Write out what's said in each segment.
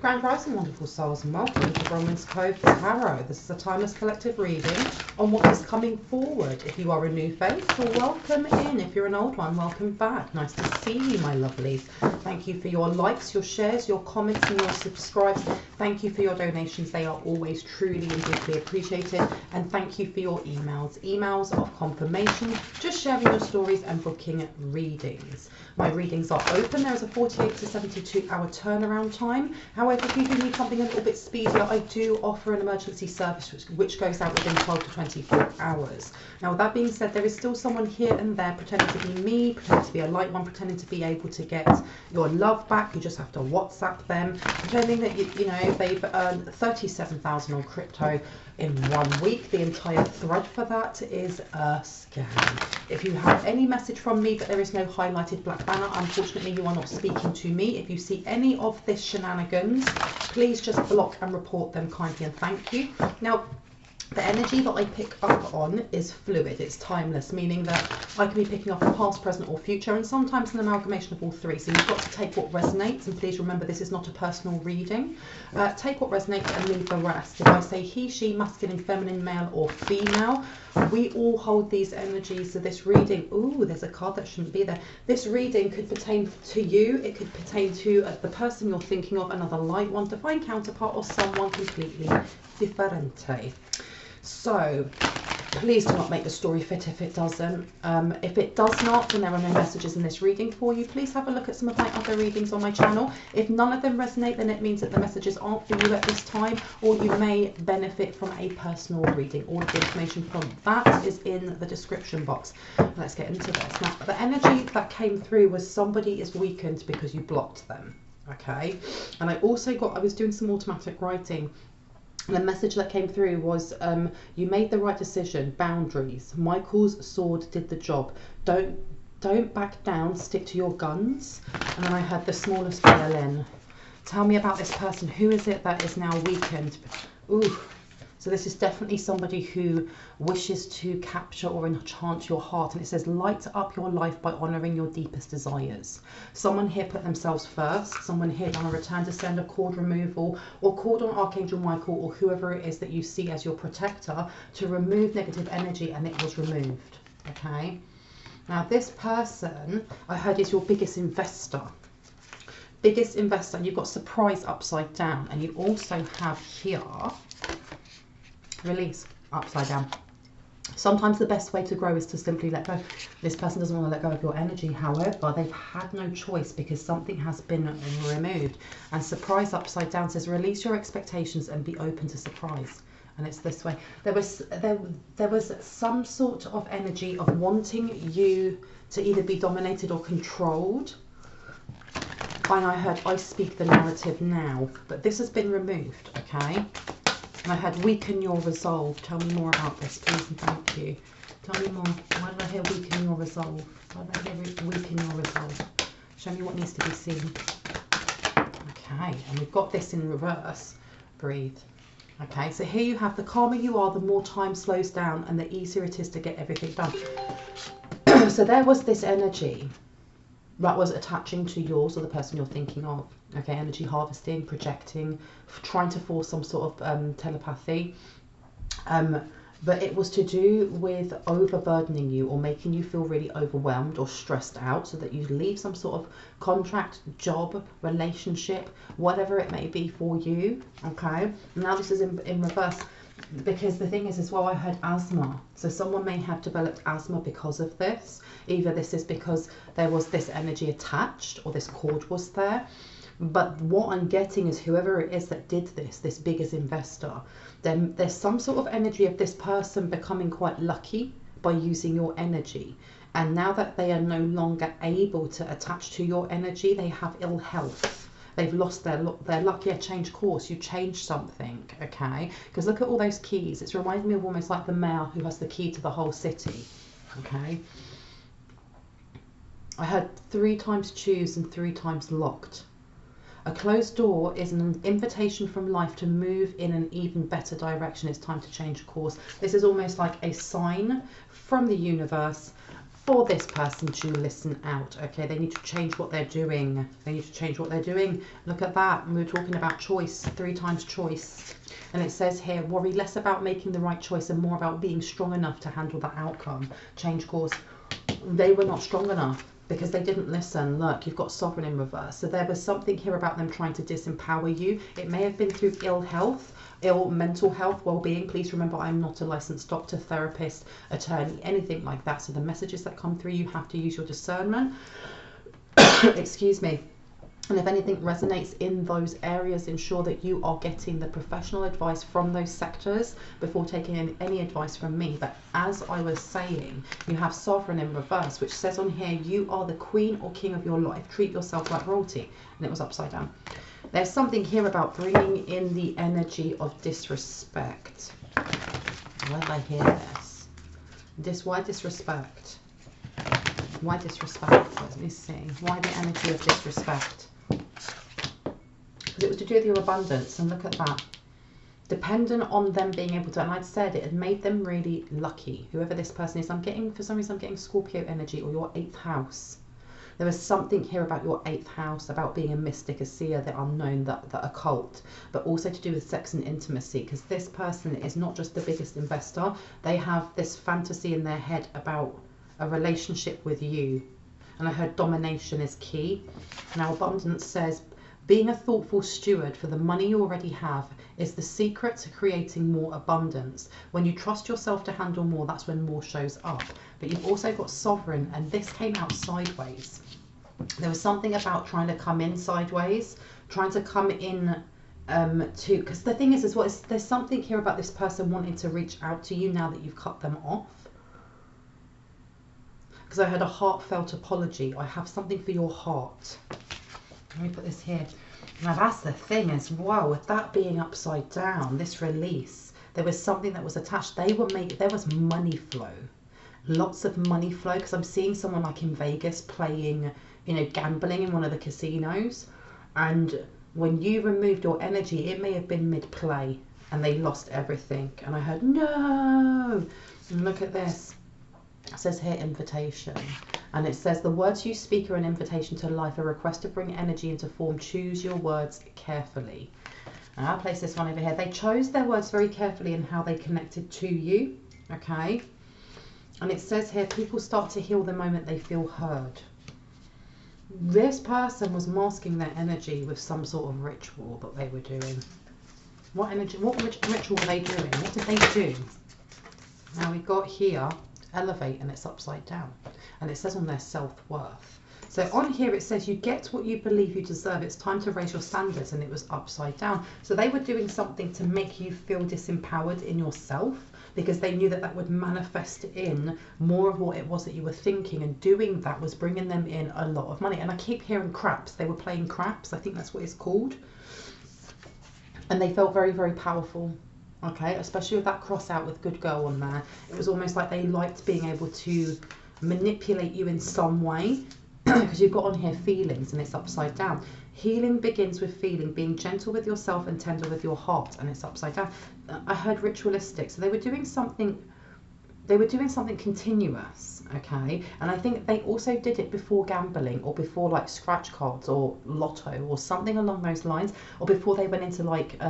Grand Rising, wonderful souls, and welcome to Bronwen's Cove Tarot. This is a timeless collective reading on what is coming forward. If you are a new face, well, welcome in. If you're an old one, welcome back. Nice to see you, my lovelies. Thank you for your likes, your shares, your comments, and your subscribes. Thank you for your donations. They are always truly and deeply appreciated. And thank you for your emails. Emails of confirmation, just sharing your stories and booking readings. My readings are open. There is a 48 to 72 hour turnaround time. However, if you do need something a little bit speedier, I do offer an emergency service which goes out within 12 to 24 hours. Now, with that being said, there is still someone here and there pretending to be me, pretending to be a light one, pretending to be able to get your love back. You just have to WhatsApp them, pretending that you know they've earned 37,000 on crypto in 1 week. The entire thread for that is a scam. If you have any message from me but there is no highlighted black banner, unfortunately you are not speaking to me. If you see any of this shenanigans, please just block and report them kindly and thank you. Now, the energy that I pick up on is fluid, it's timeless, meaning that I can be picking up the past, present or future, and sometimes an amalgamation of all three. So you've got to take what resonates, and please remember this is not a personal reading. Take what resonates and leave the rest. If I say he, she, masculine, feminine, male or female, we all hold these energies. So this reading, ooh, there's a card that shouldn't be there. This reading could pertain to you, it could pertain to the person you're thinking of, another light one, divine counterpart, or someone completely different. So please do not make the story fit if it doesn't. If it does not, then there are no messages in this reading for you. Please have a look at some of my other readings on my channel. If none of them resonate, then it means that the messages aren't for you at this time, or you may benefit from a personal reading. All of the information from that is in the description box. Let's get into this. Now, the energy that came through was somebody is weakened because you blocked them. Okay. And I also I was doing some automatic writing. The message that came through was you made the right decision, boundaries. Michael's sword did the job. Don't back down, stick to your guns. And then I heard the smallest violin. Tell me about this person. Who is it that is now weakened? Ooh. So this is definitely somebody who wishes to capture or enchant your heart. And it says, light up your life by honouring your deepest desires. Someone here put themselves first. Someone here done a return to sender, cord removal, or called on Archangel Michael or whoever it is that you see as your protector to remove negative energy, and it was removed. Okay. Now this person, I heard, is your biggest investor. Biggest investor. You've got surprise upside down. And you also have here release upside down. Sometimes the best way to grow is to simply let go. This person doesn't want to let go of your energy. However, they've had no choice because something has been removed. And surprise upside down says release your expectations and be open to surprise. And it's this way. There was some sort of energy of wanting you to either be dominated or controlled. And I heard, I speak the narrative now. But this has been removed, okay? And I had weaken your resolve. Tell me more about this, please, and thank you. Tell me more. Why did I hear weaken your resolve? Why did I hear weaken your resolve? Show me what needs to be seen. Okay, and we've got this in reverse. Breathe. Okay, so here you have the calmer you are, the more time slows down and the easier it is to get everything done. So there was this energy that was attaching to yours or the person you're thinking of. Okay, energy harvesting, projecting, trying to force some sort of telepathy. But it was to do with overburdening you or making you feel really overwhelmed or stressed out so that you leave some sort of contract, job, relationship, whatever it may be for you. Okay, now this is in reverse. Because the thing is as well, I heard asthma. So someone may have developed asthma because of this. Either this is because there was this energy attached or this cord was there. But what I'm getting is whoever it is that did this biggest investor, then there's some sort of energy of this person becoming quite lucky by using your energy. And now that they are no longer able to attach to your energy, they have ill health. They've lost their luck. Yeah, change course. You changed something, okay? Because look at all those keys. It's reminding me of almost like the mayor who has the key to the whole city, okay? I heard 3 times choose and 3 times locked. A closed door is an invitation from life to move in an even better direction. It's time to change course. This is almost like a sign from the universe for this person to listen out. Okay, they need to change what they're doing. They need to change what they're doing. Look at that. We were talking about choice, 3 times choice. And it says here, worry less about making the right choice and more about being strong enough to handle that outcome. Change course. They were not strong enough because they didn't listen. Look, you've got Sovereign in reverse. So there was something here about them trying to disempower you. It may have been through ill health, ill mental health, well-being. Please remember, I'm not a licensed doctor, therapist, attorney, anything like that. So the messages that come through, you have to use your discernment. Excuse me. And if anything resonates in those areas, ensure that you are getting the professional advice from those sectors before taking any advice from me. But as I was saying, you have Sovereign in reverse, which says on here, you are the queen or king of your life. Treat yourself like royalty. And it was upside down. There's something here about bringing in the energy of disrespect. Why did I hear this? Why disrespect? Why disrespect? Let me see. Why the energy of disrespect? Because it was to do with your abundance, and look at that. Dependent on them being able to, and I'd said it had made them really lucky. Whoever this person is, I'm getting, for some reason, I'm getting Scorpio energy or your 8th house. There was something here about your 8th house, about being a mystic, a seer, the unknown, the occult, but also to do with sex and intimacy, because this person is not just the biggest investor. They have this fantasy in their head about a relationship with you. And I heard domination is key. Now abundance says, being a thoughtful steward for the money you already have is the secret to creating more abundance. When you trust yourself to handle more, that's when more shows up. But you've also got Sovereign, and this came out sideways. There was something about trying to come in sideways, trying to come in because the thing is as well, there's something here about this person wanting to reach out to you now that you've cut them off. Because I heard a heartfelt apology. I have something for your heart. Let me put this here. Now that's the thing as well, with that being upside down, this release, there was something that was attached. There was money flow, lots of money flow, because I'm seeing someone like in Vegas playing, you know, gambling in one of the casinos, and when you removed your energy, it may have been mid-play and they lost everything. And I heard, no, and look at this. It says here invitation, and it says the words you speak are an invitation to life, a request to bring energy into form. Choose your words carefully. And I'll place this one over here. They chose their words very carefully in how they connected to you. Okay, and it says here people start to heal the moment they feel heard. This person was masking their energy with some sort of ritual that they were doing. What ritual were they doing? What did they do? Now we got here elevate, and it's upside down, and it says on their self-worth. So on here it says you get what you believe you deserve. It's time to raise your standards, and it was upside down. So they were doing something to make you feel disempowered in yourself, because they knew that that would manifest in more of what it was that you were thinking, and doing that was bringing them in a lot of money. And I keep hearing craps. They were playing craps, I think that's what it's called, and they felt very, very powerful. Okay, especially with that cross out with good girl on there. It was almost like they liked being able to manipulate you in some way, because you've got on here feelings, and it's upside down. Healing begins with feeling, being gentle with yourself and tender with your heart, and it's upside down. I heard ritualistic, so they were doing something continuous, okay? And I think they also did it before gambling, or before like scratch cards or lotto or something along those lines, or before they went into like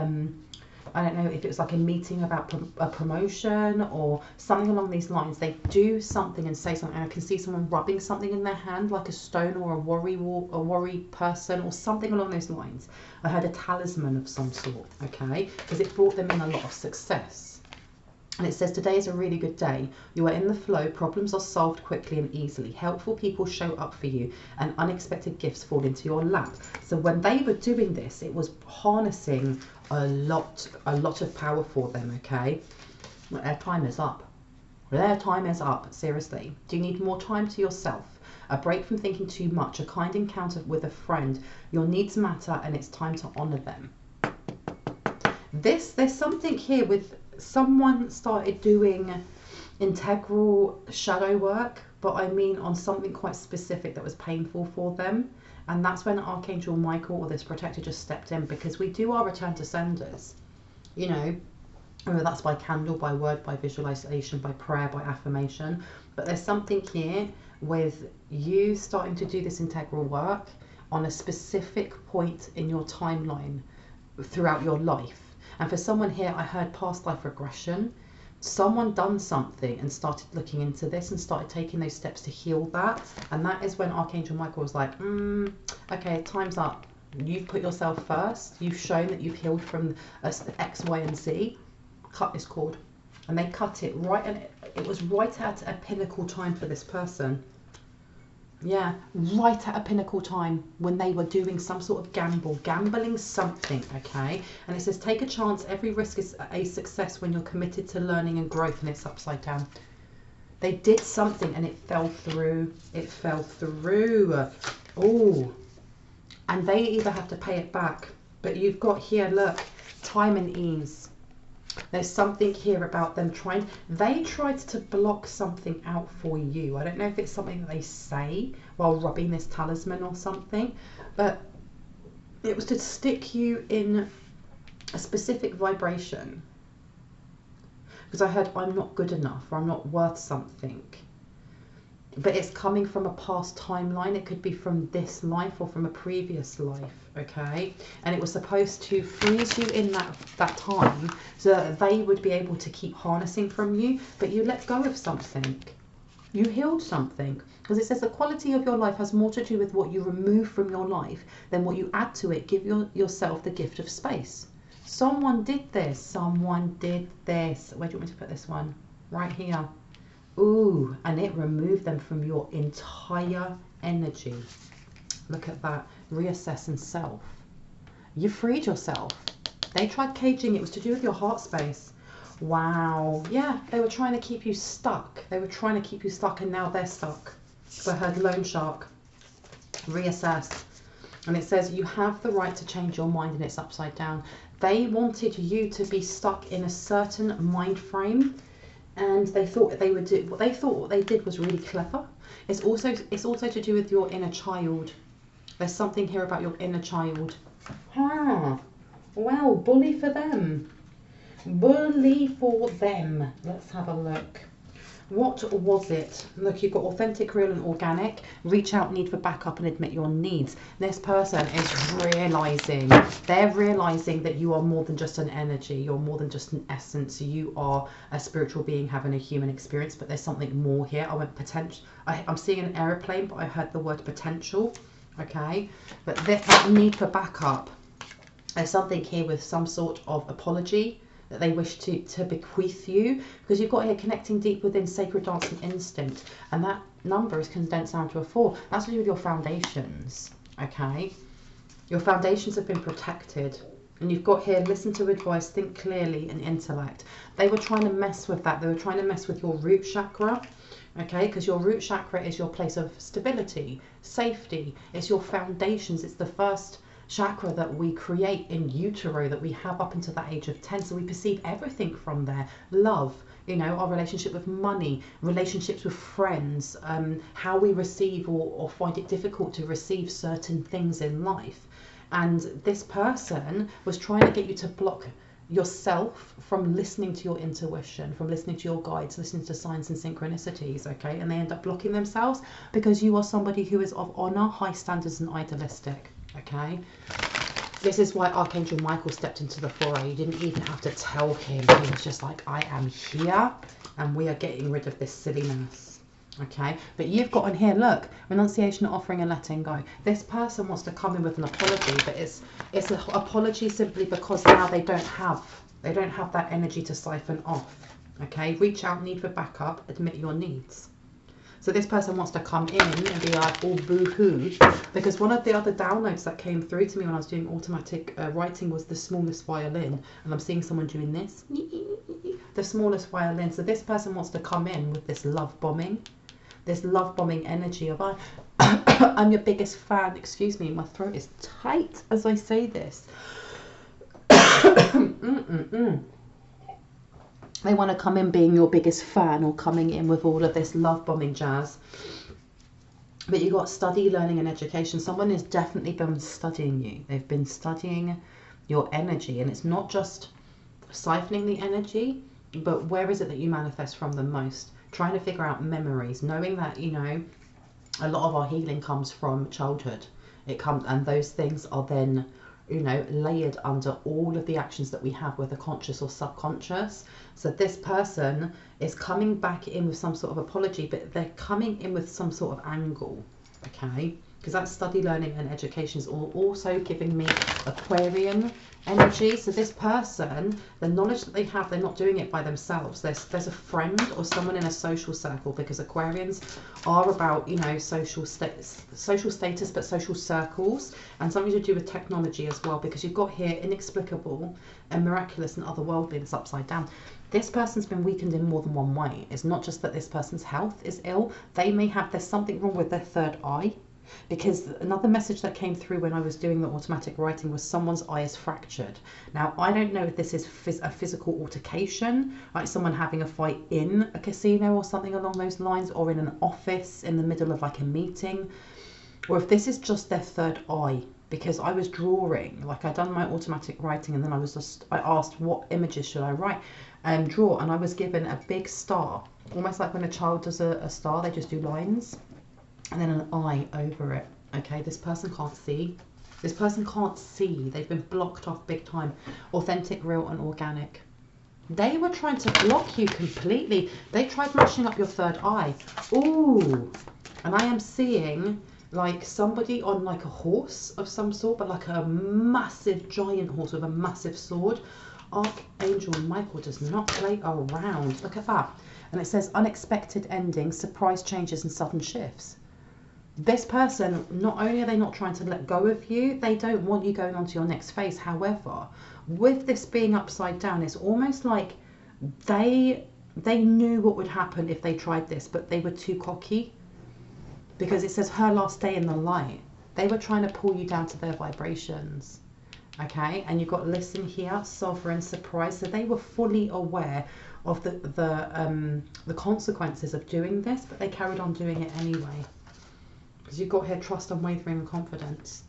I don't know if it was like a meeting about a promotion or something along these lines. They do something and say something, and I can see someone rubbing something in their hand, like a stone or a worry person or something along those lines. I heard a talisman of some sort, okay, because it brought them in a lot of success. And it says today is a really good day. You are in the flow. Problems are solved quickly and easily. Helpful people show up for you, and unexpected gifts fall into your lap. So when they were doing this, it was harnessing a lot of power for them, okay? Well, their time is up. Their time is up, seriously. Do you need more time to yourself? A break from thinking too much, a kind encounter with a friend. Your needs matter, and it's time to honor them. There's something here with someone started doing integral shadow work, but I mean on something quite specific that was painful for them. And that's when Archangel Michael or this protector just stepped in, because we do our return to senders, you know, whether that's by candle, by word, by visualization, by prayer, by affirmation. But there's something here with you starting to do this integral work on a specific point in your timeline throughout your life. And for someone here, I heard past life regression. Someone done something and started looking into this and started taking those steps to heal that. And that is when Archangel Michael was like, okay, time's up. You've put yourself first. You've shown that you've healed from X, Y, and Z. Cut this cord. And they cut it right, and it was right at a pinnacle time for this person. Yeah, right at a pinnacle time when they were doing some sort of gambling something, okay? And it says, take a chance. Every risk is a success when you're committed to learning and growth, and it's upside down. They did something and it fell through. It fell through. Oh, and they either have to pay it back. But you've got here, look, time and ease. There's something here about them they tried to block something out for you. I don't know if it's something that they say while rubbing this talisman or something, but it was to stick you in a specific vibration. Because I heard, I'm not good enough, or I'm not worth something. But it's coming from a past timeline. It could be from this life or from a previous life, okay? And it was supposed to freeze you in that time so that they would be able to keep harnessing from you, but you let go of something. You healed something. Because it says the quality of your life has more to do with what you remove from your life than what you add to it. Give yourself the gift of space. Someone did this. Someone did this. Where do you want me to put this one? Right here. Ooh, and it removed them from your entire energy. Look at that. Reassess and self. You freed yourself. They tried caging. It was to do with your heart space. Wow. Yeah, they were trying to keep you stuck. They were trying to keep you stuck, and now they're stuck. So I heard loan shark. Reassess. And it says you have the right to change your mind, and it's upside down. They wanted you to be stuck in a certain mind frame. And they thought they would do what they thought what they did was really clever. It's also to do with your inner child. There's something here about your inner child. Well, bully for them. Bully for them. Let's have a look. What was it? Look, you've got authentic, real and organic. Reach out, need for backup and admit your needs. This person is realizing, they're realizing that you are more than just an energy. You're more than just an essence. You are a spiritual being having a human experience, but there's something more here. I went potential. I'm seeing an aeroplane, but I heard the word potential. Okay, but that need for backup. There's something here with some sort of apology that they wish to bequeath you, because you've got here connecting deep within sacred dance and instinct, and that number is condensed down to a 4. That's to do with your foundations, okay? Your foundations have been protected, and you've got here listen to advice, think clearly, and intellect. They were trying to mess with that. They were trying to mess with your root chakra, okay? Because your root chakra is your place of stability, safety. It's your foundations. It's the first chakra that we create in utero, that we have up until that age of 10. So we perceive everything from there. Love, you know, our relationship with money, relationships with friends, how we receive or find it difficult to receive certain things in life. And this person was trying to get you to block yourself from listening to your intuition, from listening to your guides, listening to signs and synchronicities, okay? And they end up blocking themselves because you are somebody who is of honor, high standards and idealistic. Okay, this is why Archangel Michael stepped into the foray. You didn't even have to tell him. He was just like, I am here and we are getting rid of this silliness. Okay, but you've got on here, look, renunciation, offering and letting go. This person wants to come in with an apology, but it's an apology simply because now they don't have that energy to siphon off. Okay, reach out, need for backup, admit your needs. So this person wants to come in and be like, oh, boo-hoo. Because one of the other downloads that came through to me when I was doing automatic writing was the smallest violin. And I'm seeing someone doing this. The smallest violin. So this person wants to come in with this love bombing. This love bombing energy of, I'm your biggest fan. Excuse me, my throat is tight as I say this. They want to come in being your biggest fan, or coming in with all of this love bombing jazz. But you've got study, learning and education. Someone has definitely been studying you. They've been studying your energy. And it's not just siphoning the energy, but where is it that you manifest from the most? Trying to figure out memories. Knowing that, you know, a lot of our healing comes from childhood. It comes, and those things are then, you know, layered under all of the actions that we have, whether conscious or subconscious. So this person is coming back in with some sort of apology, but they're coming in with some sort of angle, okay? Because that's study, learning and education is also giving me Aquarian energy. So this person, the knowledge that they have, they're not doing it by themselves. There's a friend or someone in a social circle, because Aquarians are about, you know, social status, but social circles, and something to do with technology as well, because you've got here inexplicable and miraculous and otherworldly that's upside down. This person's been weakened in more than one way. It's not just that this person's health is ill. They may have, there's something wrong with their third eye. Because another message that came through when I was doing the automatic writing was someone's eye is fractured. Now, I don't know if this is a physical altercation, like someone having a fight in a casino or something along those lines, or in an office in the middle of like a meeting, or if this is just their third eye. Because I was drawing, like I'd done my automatic writing, and then I asked what images should I write and draw, and I was given a big star, almost like when a child does a star, they just do lines. And then an eye over it. Okay, this person can't see. This person can't see. They've been blocked off big time. Authentic, real and organic. They were trying to block you completely. They tried mashing up your third eye. Ooh. And I am seeing like somebody on like a horse of some sort, but like a massive giant horse with a massive sword. Archangel Micheal does not play around. Look at that. And it says unexpected endings, surprise changes and sudden shifts. This person, not only are they not trying to let go of you, they don't want you going on to your next phase. However, with this being upside down, it's almost like they knew what would happen if they tried this, but they were too cocky. Because it says her last day in the light. They were trying to pull you down to their vibrations. Okay, and you've got listen here, sovereign, surprise. So they were fully aware of the consequences of doing this, but they carried on doing it anyway. Because you've got here trust, unwavering and confidence.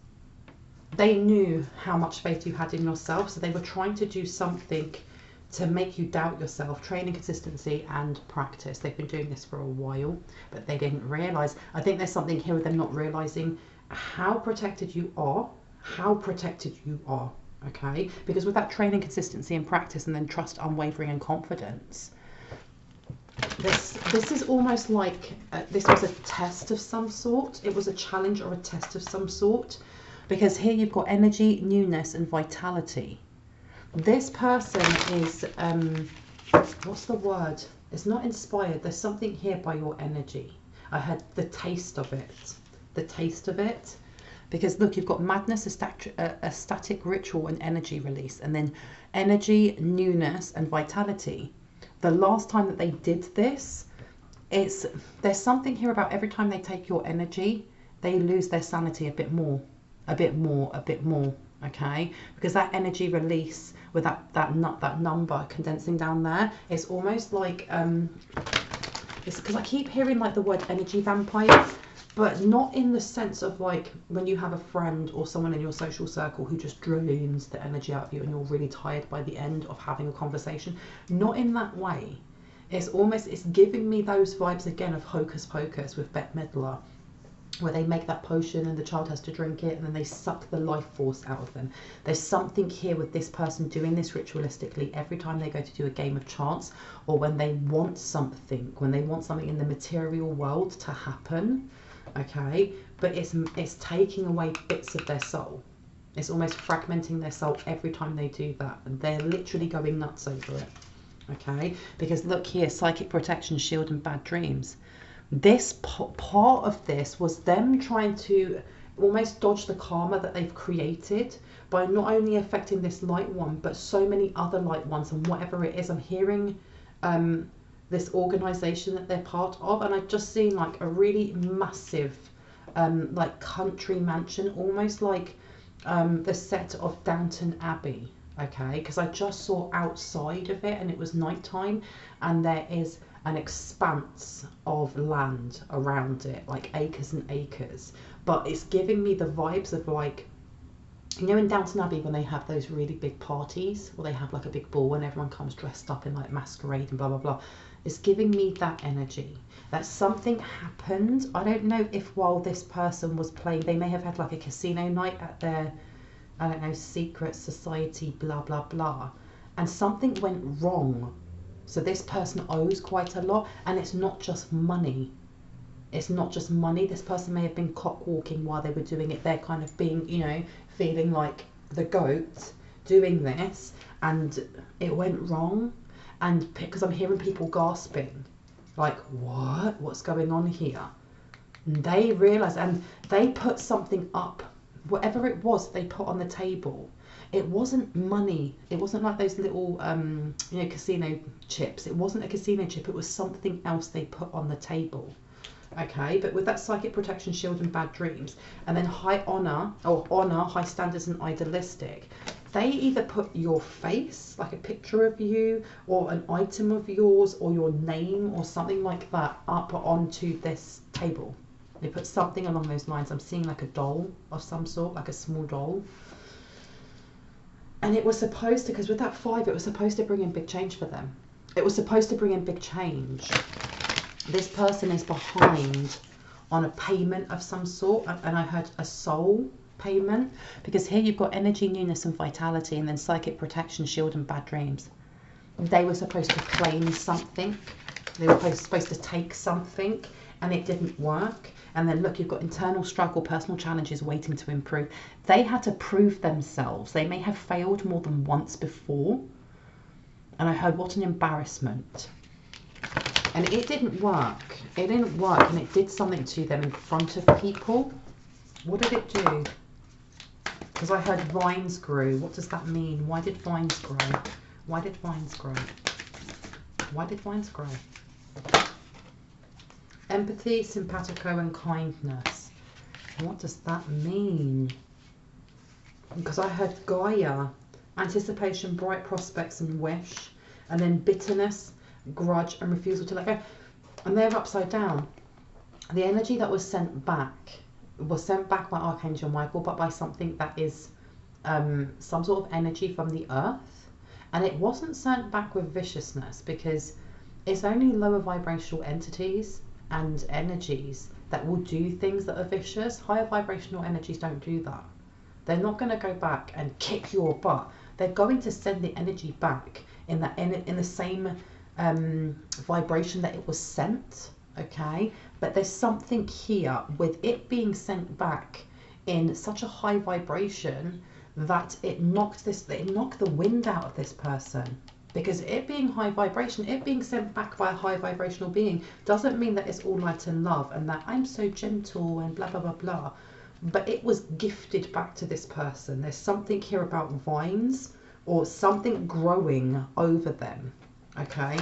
They knew how much faith you had in yourself, so they were trying to do something to make you doubt yourself. Training, consistency and practice. They've been doing this for a while, but they didn't realise. I think there's something here with them not realising how protected you are. How protected you are, okay? Because with that training, consistency and practice, and then trust, unwavering and confidence, this is almost like this was a test of some sort. It was a challenge or a test of some sort, because here you've got energy, newness and vitality. This person is what's the word? It's not inspired. There's something here by your energy. I had the taste of it. The taste of it. Because look, you've got madness, a static ritual and energy release, and then energy, newness and vitality. The last time that they did this, there's something here about every time they take your energy, they lose their sanity a bit more, okay? Because that energy release with that number condensing down there, it's almost like it's because I keep hearing like the word energy vampire, but not in the sense of like when you have a friend or someone in your social circle who just drains the energy out of you and you're really tired by the end of having a conversation. Not in that way. It's giving me those vibes again of Hocus Pocus with Bette Midler, where they make that potion and the child has to drink it and then they suck the life force out of them. There's something here with this person doing this ritualistically every time they go to do a game of chance, or when they want something in the material world to happen. Okay, but it's taking away bits of their soul. It's almost fragmenting their soul every time they do that, and they're literally going nuts over it. Okay, because look here, psychic protection, shield and bad dreams. This part of this was them trying to almost dodge the karma that they've created by not only affecting this light one, but so many other light ones, and whatever it is. I'm hearing this organization that they're part of, and I've just seen like a really massive like country mansion, almost like the set of Downton Abbey, okay? Because I just saw outside of it and it was nighttime, and there is an expanse of land around it, like acres and acres, but it's giving me the vibes of like, you know, in Downton Abbey when they have those really big parties, or they have like a big ball and everyone comes dressed up in like masquerade and blah blah blah. It's giving me that energy. That something happened. I don't know if while this person was playing, they may have had like a casino night at their, I don't know, secret society, blah, blah, blah. And something went wrong. So this person owes quite a lot, and it's not just money. It's not just money. This person may have been cock walking while they were doing it. They're kind of being, you know, feeling like the goat doing this, and it went wrong. And because I'm hearing people gasping, like, what? What's going on here? And they realised, and they put something up, whatever it was they put on the table. It wasn't money. It wasn't like those little, you know, casino chips. It wasn't a casino chip. It was something else they put on the table. Okay, but with that psychic protection shield and bad dreams, and then high honor, or honor, high standards and idealistic, they either put your face, like a picture of you, or an item of yours, or your name, or something like that, up onto this table. They put something along those lines. I'm seeing like a doll of some sort, like a small doll. And it was supposed to, because with that 5, it was supposed to bring in big change for them. It was supposed to bring in big change. This person is behind on a payment of some sort, and I heard a soul payment, because here you've got energy, newness and vitality, and then psychic protection, shield and bad dreams. They were supposed to claim something. They were supposed to take something, and it didn't work. And then look, you've got internal struggle, personal challenges waiting to improve. They had to prove themselves. They may have failed more than once before. And I heard, what an embarrassment. And it didn't work. It didn't work, and it did something to them in front of people. What did it do? Because I heard vines grew. What does that mean? Why did vines grow? Why did vines grow? Why did vines grow? Empathy, simpatico and kindness. What does that mean? Because I heard Gaia, anticipation, bright prospects and wish, and then bitterness, grudge and refusal to let go. And they're upside down. The energy that was sent back by Archangel Michael, but by something that is some sort of energy from the earth. And it wasn't sent back with viciousness, because it's only lower vibrational entities and energies that will do things that are vicious. Higher vibrational energies don't do that. They're not going to go back and kick your butt. They're going to send the energy back in the same vibration that it was sent. Okay, but there's something here with it being sent back in such a high vibration that it knocked the wind out of this person. Because it being high vibration, it being sent back by a high vibrational being, doesn't mean that it's all light and love and that I'm so gentle and blah, blah, blah, blah. But it was gifted back to this person. There's something here about vines or something growing over them. Okay.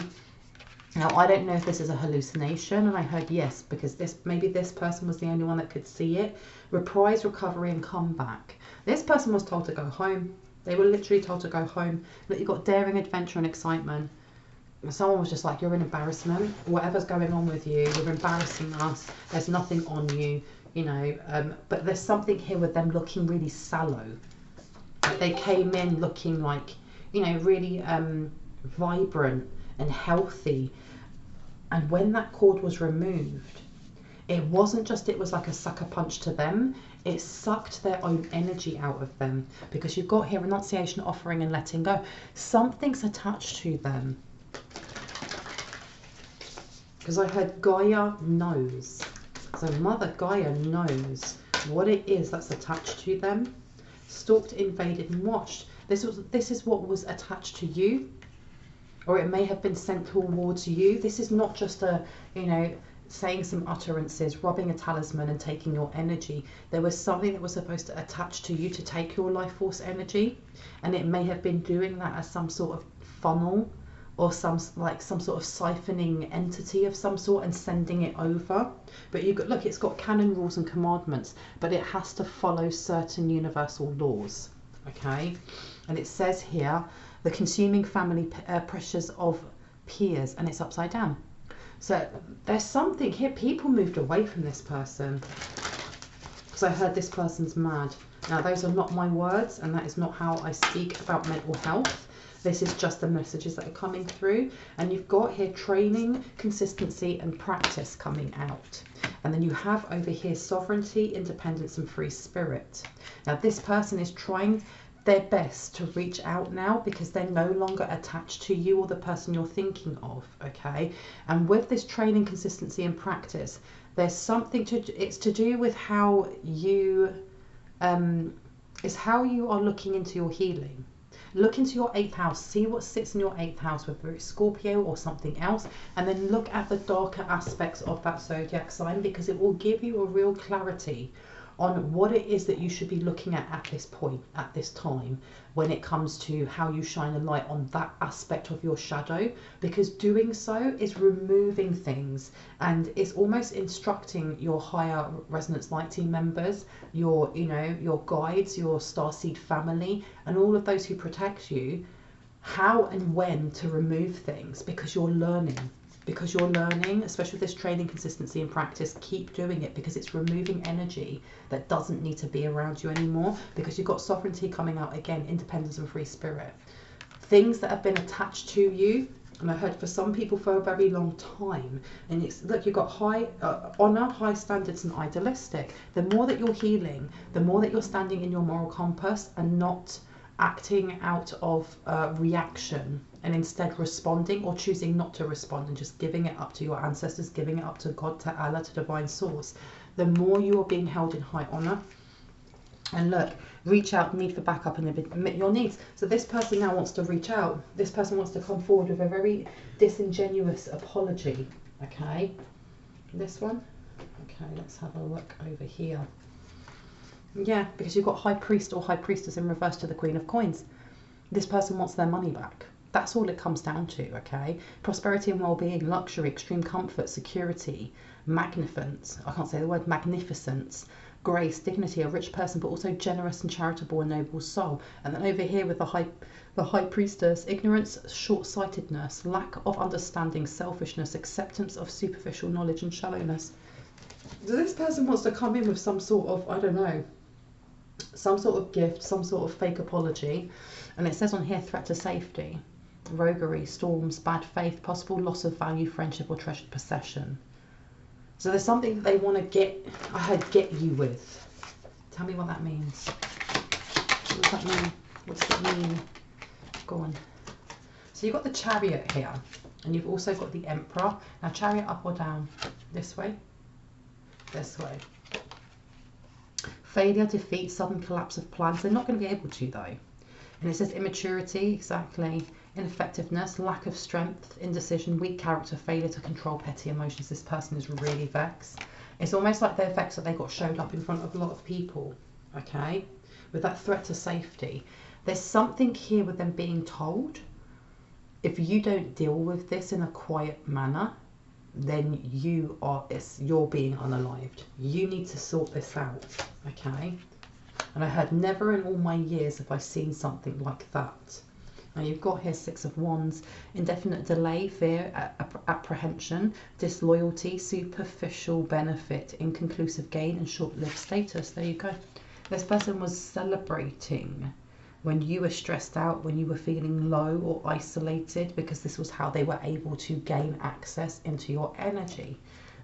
Now, I don't know if this is a hallucination, and I heard yes, because maybe this person was the only one that could see it. Reprise, recovery and comeback. This person was told to go home. They were literally told to go home. Look, you've got daring, adventure and excitement. Someone was just like, you're an embarrassment. Whatever's going on with you, you're embarrassing us. There's nothing on you, you know. But there's something here with them looking really sallow. Like they came in looking like, you know, really vibrant and healthy. And when that cord was removed, it wasn't just, it was like a sucker punch to them. It sucked their own energy out of them, because you've got here renunciation, offering and letting go. Something's attached to them. Because I heard Gaia knows. So Mother Gaia knows what it is that's attached to them. Stalked, invaded and watched. This is what was attached to you. Or it may have been sent towards you. This is not just a, you know, saying some utterances, rubbing a talisman and taking your energy. There was something that was supposed to attach to you to take your life force energy, and it may have been doing that as some sort of funnel or some sort of siphoning entity of some sort and sending it over. But you got, look, it's got canon rules and commandments, but it has to follow certain universal laws. Okay, and it says here the consuming family pressures of peers, and it's upside down. So there's something here. People moved away from this person, because I heard this person's mad. Now those are not my words, and that is not how I speak about mental health. This is just the messages that are coming through. And you've got here training, consistency and practice coming out. And then you have over here sovereignty, independence and free spirit. Now this person is trying their best to reach out now because they're no longer attached to you or the person you're thinking of, okay? And with this training, consistency and practice, there's something it's to do with how you how you are looking into your healing. Look into your 8th house, see what sits in your 8th house, whether it's Scorpio or something else, and then look at the darker aspects of that zodiac sign, because it will give you a real clarity on what it is that you should be looking at this point, at this time, when it comes to how you shine a light on that aspect of your shadow, because doing so is removing things and it's almost instructing your higher resonance light team members, your, you know, your guides, your starseed family, and all of those who protect you, how and when to remove things, because you're learning. Because you're learning, especially with this training, consistency and practice, keep doing it, because it's removing energy that doesn't need to be around you anymore, because you've got sovereignty coming out again, independence and free spirit. Things that have been attached to you, and I heard for some people for a very long time, and it's, look, you've got high honor, high standards and idealistic. The more that you're healing, the more that you're standing in your moral compass and not acting out of reaction, and instead responding or choosing not to respond and just giving it up to your ancestors, giving it up to God, to Allah, to divine source, the more you are being held in high honor. And look, reach out, need for backup and admit your needs. So this person now wants to reach out. This person wants to come forward with a very disingenuous apology. Okay, this one. Okay, let's have a look over here. Yeah, because you've got High Priest or High Priestess in reverse to the Queen of Coins. This person wants their money back. That's all it comes down to, okay? Prosperity and well-being, luxury, extreme comfort, security, magnificence, I can't say the word, magnificence, grace, dignity, a rich person, but also generous and charitable and noble soul. And then over here with the High Priestess, ignorance, short-sightedness, lack of understanding, selfishness, acceptance of superficial knowledge and shallowness. So this person wants to come in with some sort of, I don't know, some sort of gift, some sort of fake apology. And it says on here, threat to safety, roguery, storms, bad faith, possible loss of value, friendship or treasured possession. So there's something that they want to get you with. Tell me what that means. What does that mean? What does it mean? Go on. So you've got the Chariot here, and you've also got the Emperor. Now Chariot up or down? This way? This way. Failure, defeat, sudden collapse of plans. They're not going to be able to though. And it says immaturity, exactly, ineffectiveness, lack of strength, indecision, weak character, failure to control petty emotions. This person is really vexed. It's almost like they're vexed that they got showed up in front of a lot of people, okay? With that threat to safety. There's something here with them being told, if you don't deal with this in a quiet manner, then you're being unalived. You need to sort this out, okay? And I heard, never in all my years have I seen something like that. Now you've got here 6 of Wands, indefinite delay, fear, apprehension, disloyalty, superficial benefit, inconclusive gain and short-lived status. There you go. This person was celebrating when you were stressed out, when you were feeling low or isolated, because this was how they were able to gain access into your energy.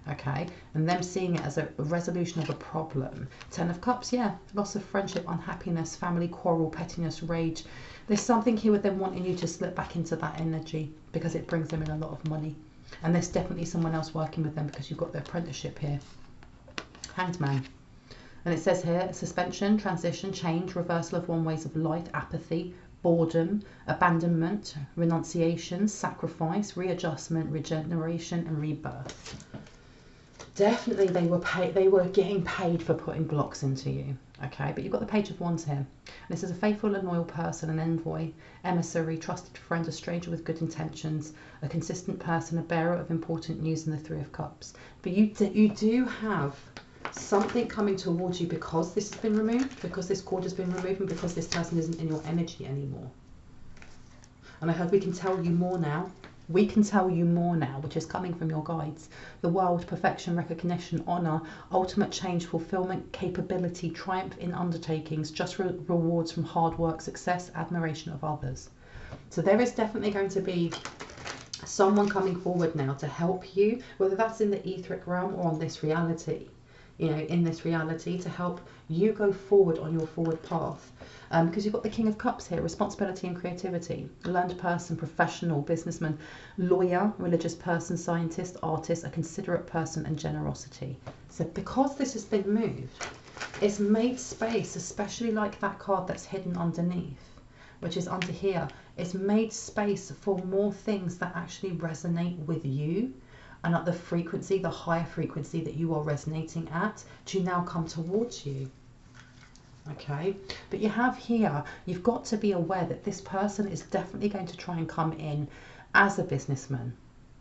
Okay, and them seeing it as a resolution of a problem. 10 of Cups, yeah, loss of friendship, unhappiness, family quarrel, pettiness, rage. There's something here with them wanting you to slip back into that energy because it brings them in a lot of money. And there's definitely someone else working with them because you've got the apprenticeship here. Hanged Man. And it says here, suspension, transition, change, reversal of one ways of life, apathy, boredom, abandonment, renunciation, sacrifice, readjustment, regeneration and rebirth. Definitely they were getting paid for putting blocks into you, okay? But you've got the Page of Wands here. And this is a faithful and loyal person, an envoy, emissary, trusted friend, a stranger with good intentions, a consistent person, a bearer of important news, and the 3 of Cups. But you do have something coming towards you because this has been removed, because this cord has been removed, and because this person isn't in your energy anymore. And I heard we can tell you more now. We can tell you more now, which is coming from your guides. The world, perfection, recognition, honour, ultimate change, fulfilment, capability, triumph in undertakings, just rewards from hard work, success, admiration of others. So there is definitely going to be someone coming forward now to help you, whether that's in the etheric realm or on this reality, you know, in this reality, to help you go forward on your forward path. Because you've got the King of Cups here, responsibility and creativity, learned person, professional, businessman, lawyer, religious person, scientist, artist, a considerate person, and generosity. So because this has been moved, it's made space, especially like that card that's hidden underneath, which is under here. It's made space for more things that actually resonate with you and at the frequency, the higher frequency that you are resonating at, to now come towards you. Okay, but you have here, you've got to be aware that this person is definitely going to try and come in as a businessman,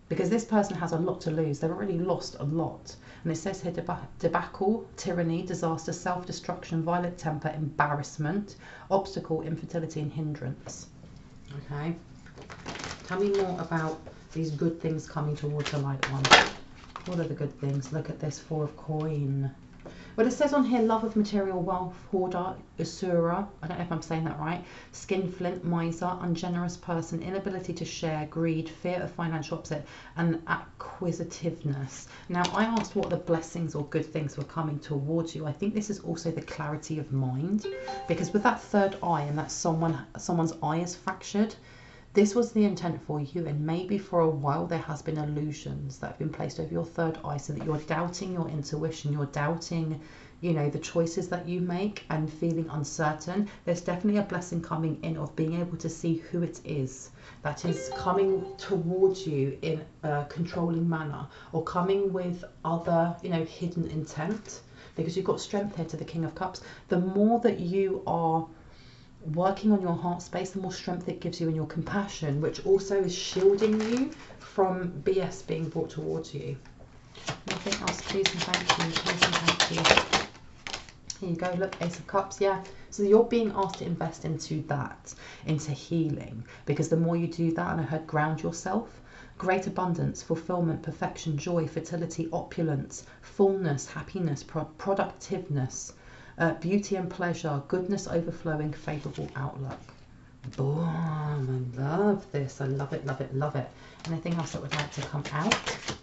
because this person has a lot to lose. They've already lost a lot. And it says here debacle, tyranny, disaster, self-destruction, violent temper, embarrassment, obstacle, infertility, and hindrance. Okay, tell me more about these good things coming towards the light one. What are the good things? Look at this 4 of coin. Well, it says on here, love of material wealth, hoarder, usura, I don't know if I'm saying that right, skinflint, miser, ungenerous person, inability to share, greed, fear of financial upset, and acquisitiveness. Now, I asked what the blessings or good things were coming towards you. I think this is also the clarity of mind, because with that third eye and that someone's eye is fractured, this was the intent for you, and maybe for a while there has been illusions that have been placed over your third eye, so that you're doubting your intuition, you're doubting, you know, the choices that you make and feeling uncertain. There's definitely a blessing coming in of being able to see who it is that is coming towards you in a controlling manner, or coming with other, you know, hidden intent, because you've got strength here to the King of Cups. The more that you are working on your heart space, the more strength it gives you in your compassion, which also is shielding you from BS being brought towards you. Nothing else, please and thank you, please and thank you. Here you go, look, Ace of Cups, yeah. So you're being asked to invest into that, into healing, because the more you do that, and I heard ground yourself, great abundance, fulfillment, perfection, joy, fertility, opulence, fullness, happiness, productiveness, beauty and pleasure, goodness overflowing, favourable outlook. Boom, I love this. I love it, love it, love it. Anything else that would like to come out?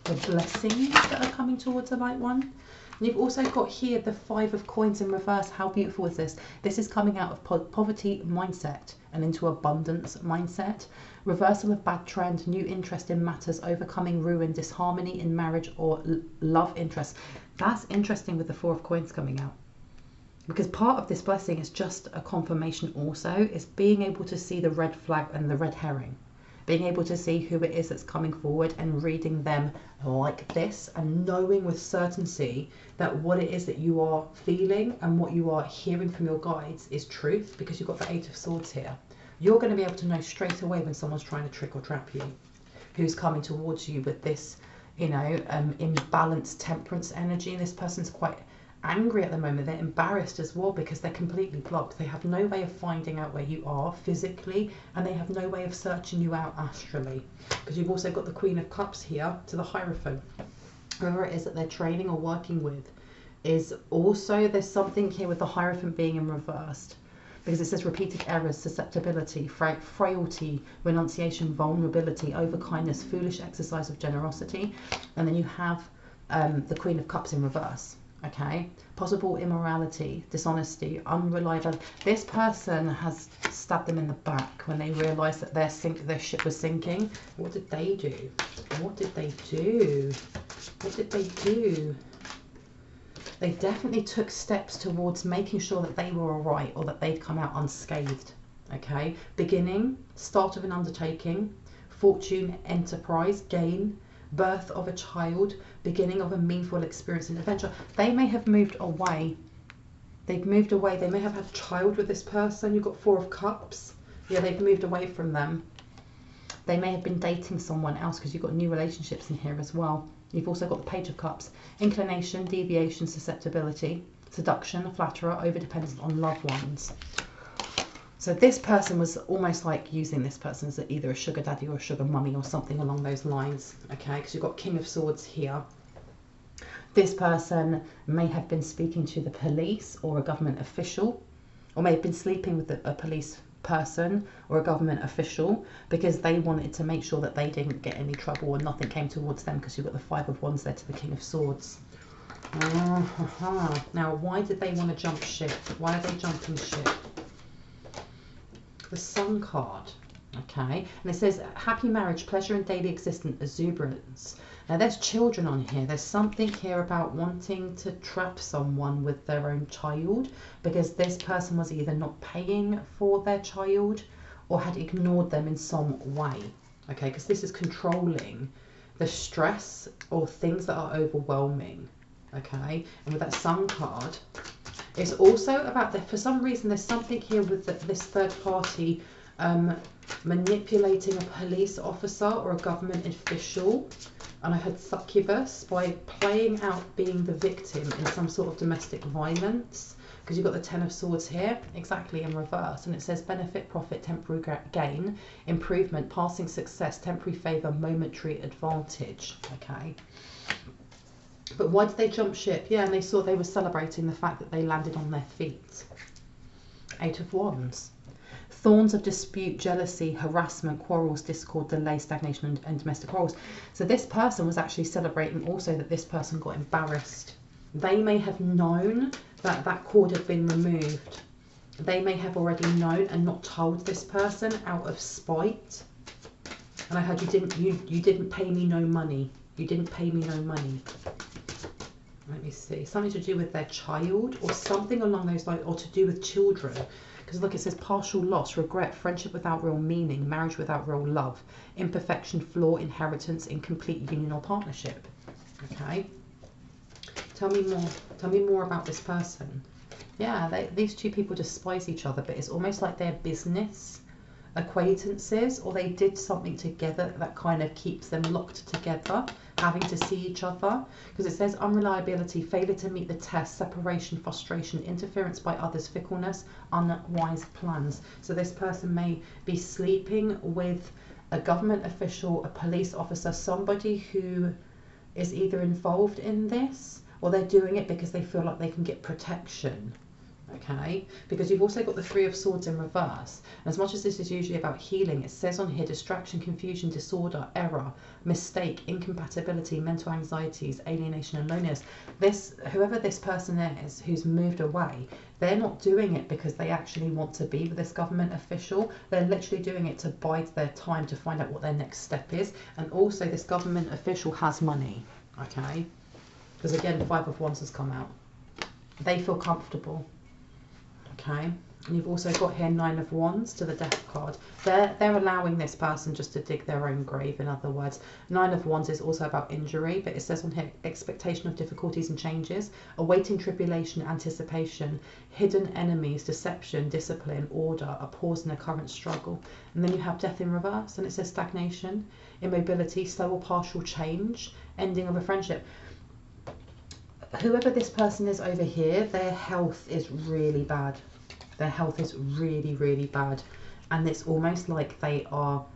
The blessings that are coming towards the light one. And you've also got here the 5 of coins in reverse. How beautiful is this? This is coming out of poverty mindset and into abundance mindset. Reversal of bad trend, new interest in matters, overcoming ruin, disharmony in marriage or love interest. That's interesting with the 4 of coins coming out. Because part of this blessing is just a confirmation also, is being able to see the red flag and the red herring. Being able to see who it is that's coming forward and reading them like this, and knowing with certainty that what it is that you are feeling and what you are hearing from your guides is truth, because you've got the 8 of Swords here. You're going to be able to know straight away when someone's trying to trick or trap you, who's coming towards you with this, you know, imbalanced temperance energy. And this person's quite angry at the moment. They're embarrassed as well, because they're completely blocked. They have no way of finding out where you are physically, and they have no way of searching you out astrally, because you've also got the Queen of Cups here to the Hierophant. Whoever it is that they're training or working with is also, there's something here with the Hierophant being in reversed, because it says repeated errors, susceptibility, frailty, renunciation, vulnerability, overkindness, foolish exercise of generosity. And then you have the Queen of Cups in reverse. Okay, possible immorality, dishonesty, unreliable. This person has stabbed them in the back when they realised that their ship was sinking. What did they do? What did they do? What did they do? They definitely took steps towards making sure that they were all right, or that they'd come out unscathed. Okay, beginning, start of an undertaking, fortune, enterprise, gain, birth of a child, beginning of a meaningful experience and adventure. They may have moved away. They've moved away. They may have had a child with this person. You've got 4 of Cups. Yeah, they've moved away from them. They may have been dating someone else, because you've got new relationships in here as well. You've also got the Page of Cups. Inclination, deviation, susceptibility, seduction, flatterer, overdependence on loved ones. So this person was almost like using this person as either a sugar daddy or a sugar mummy or something along those lines. Okay, because you've got King of Swords here. This person may have been speaking to the police or a government official, or may have been sleeping with a police person or a government official, because they wanted to make sure that they didn't get any trouble or nothing came towards them, because you've got the 5 of Wands there to the King of Swords. Now, why did they want to jump ship? Why are they jumping ship? The Sun card. Okay, and it says happy marriage, pleasure in daily existence, exuberance. Now there's children on here. There's something here about wanting to trap someone with their own child, because this person was either not paying for their child or had ignored them in some way. Okay, because this is controlling the stress or things that are overwhelming. Okay, and with that Sun card, it's also about that for some reason there's something here with this third party manipulating a police officer or a government official. And I had succubus by playing out being the victim in some sort of domestic violence, because you've got the 10 of Swords here, exactly in reverse, and it says benefit, profit, temporary gain, improvement, passing success, temporary favour, momentary advantage. Okay, but why did they jump ship? Yeah, and they were celebrating the fact that they landed on their feet. 8 of Wands. Thorns of dispute, jealousy, harassment, quarrels, discord, delay, stagnation, and domestic quarrels. So this person was actually celebrating also that this person got embarrassed. They may have known that that cord had been removed. They may have already known and not told this person out of spite. And I heard you didn't pay me no money. You didn't pay me no money. Let me see. Something to do with their child or something along those lines, or to do with children. Because look, it says partial loss, regret, friendship without real meaning, marriage without real love, imperfection, flaw, inheritance, incomplete union or partnership. Okay, tell me more. Tell me more about this person. Yeah, these two people despise each other, but it's almost like they're business acquaintances, or they did something together that kind of keeps them locked together, having to see each other. Because it says unreliability, failure to meet the test, separation, frustration, interference by others, fickleness, unwise plans. So this person may be sleeping with a government official, a police officer, somebody who is either involved in this, or they're doing it because they feel like they can get protection. Okay, because you've also got the 3 of Swords in reverse. As much as this is usually about healing, it says on here distraction, confusion, disorder, error, mistake, incompatibility, mental anxieties, alienation and loneliness. Whoever this person is who's moved away, they're not doing it because they actually want to be with this government official. They're literally doing it to bide their time to find out what their next step is. And also this government official has money. Okay, because again the 5 of Wands has come out. They feel comfortable. Okay, and you've also got here 9 of Wands to the Death card. They're allowing this person just to dig their own grave, in other words. 9 of Wands is also about injury, but it says on here expectation of difficulties and changes, awaiting tribulation, anticipation, hidden enemies, deception, discipline, order, a pause in a current struggle. And then you have Death in reverse, and it says stagnation, immobility, slow or partial change, ending of a friendship. Whoever this person is over here, their health is really bad. Their health is really, really bad. And it's almost like they know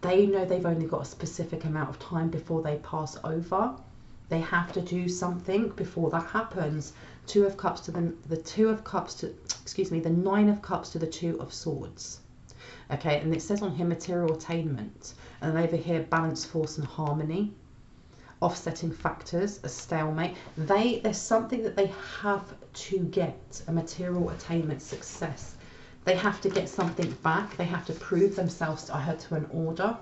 they've only got a specific amount of time before they pass over. They have to do something before that happens. 2 of Cups to the 9 of Cups to the 2 of Swords. Okay, and it says on here material attainment. And then over here, balance, force and harmony. Offsetting factors, a stalemate. There's something that they have to get, a material attainment, success. They have to get something back. They have to prove themselves, I heard, to an order.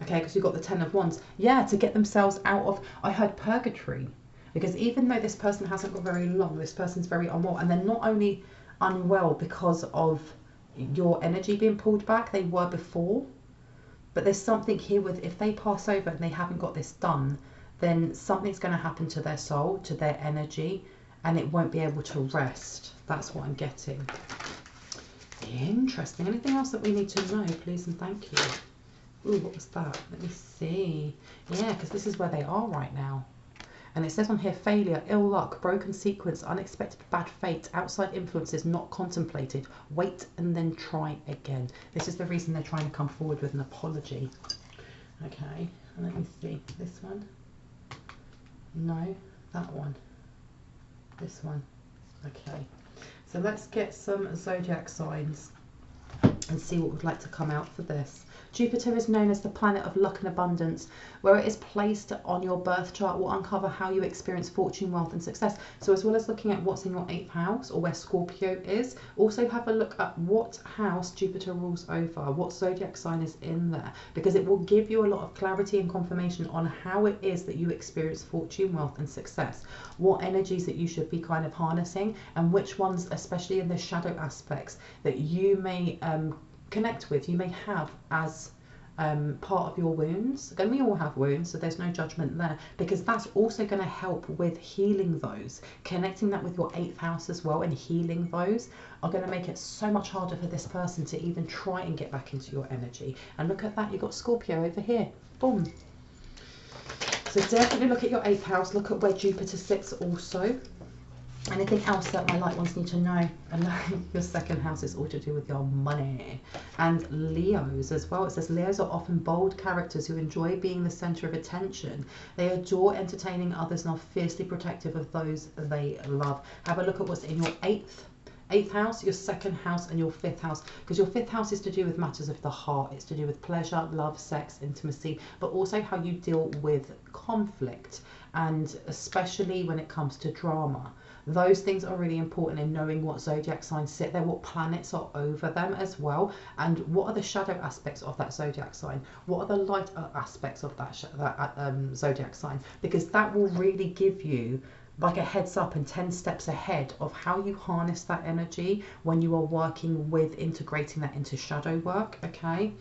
Okay, because you've got the 10 of Wands. Yeah, to get themselves out of, I heard, purgatory. Because even though this person hasn't got very long, this person's very unwell. And they're not only unwell because of your energy being pulled back, they were before. But there's something here with, if they pass over and they haven't got this done, then something's going to happen to their soul, to their energy, and it won't be able to rest. That's what I'm getting. Interesting. Anything else that we need to know, please and thank you? Ooh, what was that? Let me see. Yeah, because this is where they are right now. And it says on here, failure, ill luck, broken sequence, unexpected bad fate, outside influences not contemplated, wait and then try again. This is the reason they're trying to come forward with an apology. Okay, and let me see, this one, no, that one, this one. Okay, So let's get some zodiac signs and see what would like to come out for this. Jupiter is known as the planet of luck and abundance. Where it is placed on your birth chart will uncover how you experience fortune, wealth and success. So as well as looking at what's in your 8th house or where Scorpio is, also have a look at what house Jupiter rules over, what zodiac sign is in there, because it will give you a lot of clarity and confirmation on how it is that you experience fortune, wealth and success, what energies that you should be kind of harnessing, and which ones, especially in the shadow aspects, that you may connect with, you may have as part of your wounds. Again, we all have wounds, so there's no judgment there, because that's also going to help with healing those. Connecting that with your 8th house as well and healing those are going to make it so much harder for this person to even try and get back into your energy. And look at that, you've got Scorpio over here. Boom. So definitely look at your 8th house, look at where Jupiter sits also. Anything else that my light ones need to know? And your 2nd house is all to do with your money. And Leos as well. It says Leos are often bold characters who enjoy being the centre of attention. They adore entertaining others and are fiercely protective of those they love. Have a look at what's in your 8th house, your 2nd house and your 5th house, because your 5th house is to do with matters of the heart. It's to do with pleasure, love, sex, intimacy, but also how you deal with conflict, and especially when it comes to drama. Those things are really important in knowing what zodiac signs sit there, what planets are over them as well, and what are the shadow aspects of that zodiac sign, what are the light aspects of that zodiac sign, because that will really give you like a heads up and 10 steps ahead of how you harness that energy when you are working with integrating that into shadow work. Okay,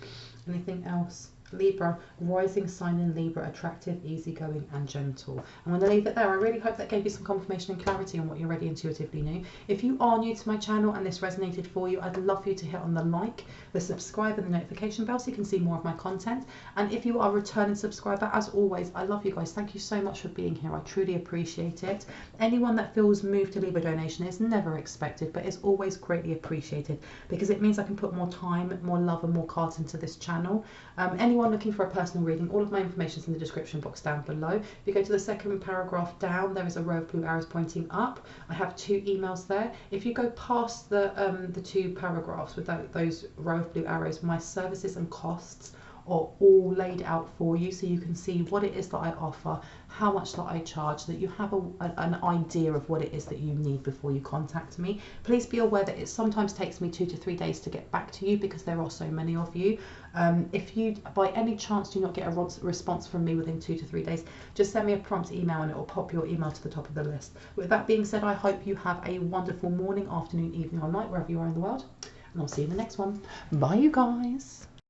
anything else? Libra, rising sign in Libra, attractive, easygoing and gentle. I'm going to leave it there. I really hope that gave you some confirmation and clarity on what you already intuitively knew. If you are new to my channel and this resonated for you, I'd love for you to hit on the like, the subscribe and the notification bell so you can see more of my content. And if you are a returning subscriber, as always, I love you guys. Thank you so much for being here. I truly appreciate it. Anyone that feels moved to leave a donation is never expected, but is always greatly appreciated, because it means I can put more time, more love and more cards into this channel. Anyone looking for a personal reading, all of my information is in the description box down below. If you go to the 2nd paragraph down, there is a row of blue arrows pointing up. I have 2 emails there. If you go past the 2 paragraphs with those row of blue arrows, my services and costs are all laid out for you, so you can see what it is that I offer, how much that I charge, so that you have an idea of what it is that you need before you contact me. Please be aware that it sometimes takes me 2 to 3 days to get back to you, because there are so many of you. If you by any chance do not get a response from me within 2 to 3 days, just send me a prompt email and it will pop your email to the top of the list. With that being said, I hope you have a wonderful morning, afternoon, evening or night, wherever you are in the world, and I'll see you in the next one. Bye you guys.